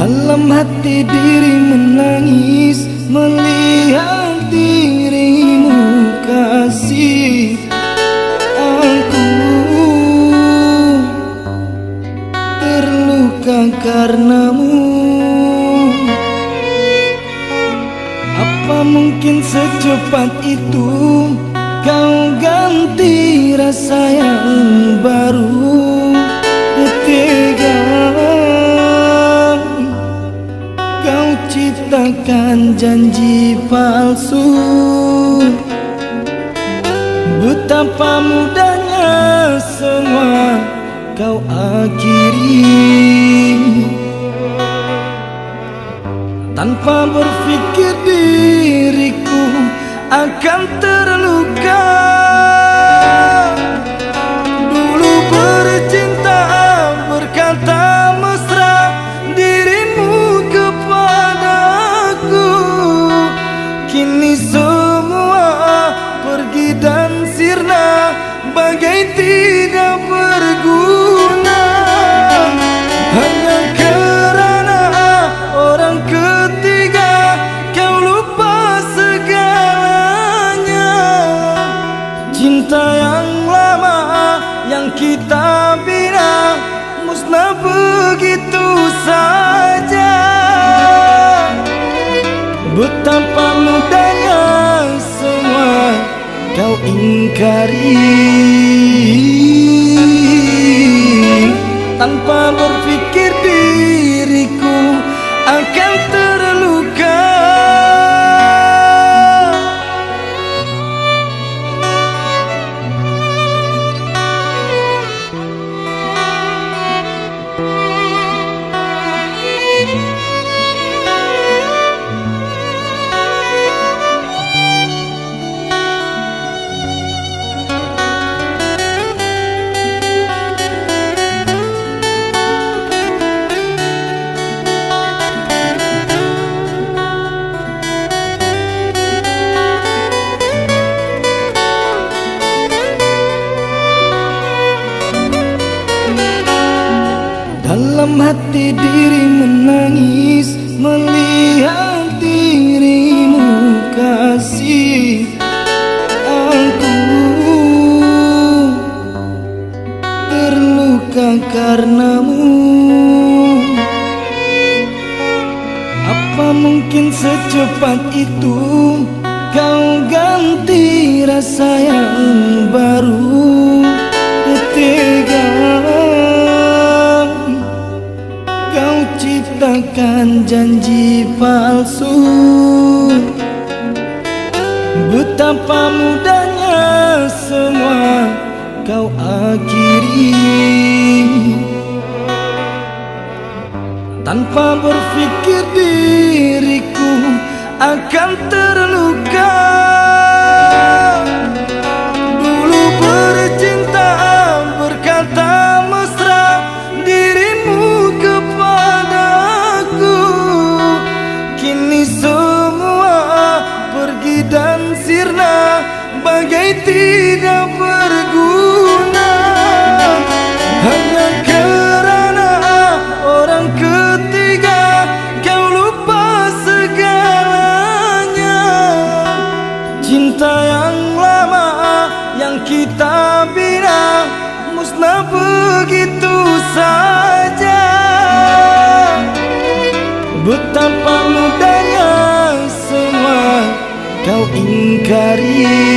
Dalam hati diri menangis melihat dirimu kasih. Aku terluka karenamu. Apa mungkin secepat itu kau ganti rasa yang baru? Tega kau ciptakan janji palsu. Betapa mudahnya semua kau akhiri, tanpa berpikir diriku akan terluka. Dulu bercinta berkata mesra dirimu kepadaku, kini semua pergi dan sirna bagai tidak berguna. Hanya kerana orang ketiga kau lupa segalanya. Cinta yang lama yang kita bina musnah begitu saja. Betapa mudahnya semua kau ingkari, tanpa berpikir diriku akan terluka. Dalam hati diri menangis melihat dirimu kasih. Aku terluka karenamu. Apa mungkin secepat itu kau ganti rasa yang baru? Tega kau ciptakan janji palsu. Betapa mudahnya semua kau akhiri, tanpa berpikir diriku akan terluka. Dulu bercinta berkata mesra dirimu kepadaku, kini semua pergi dan sirna bagai tidak berguna. Hanya kerana orang ketiga kau lupa segalanya. Cinta yang lama yang kita bina musnah begitu saja. Betapa mudahnya semua kau ingkari,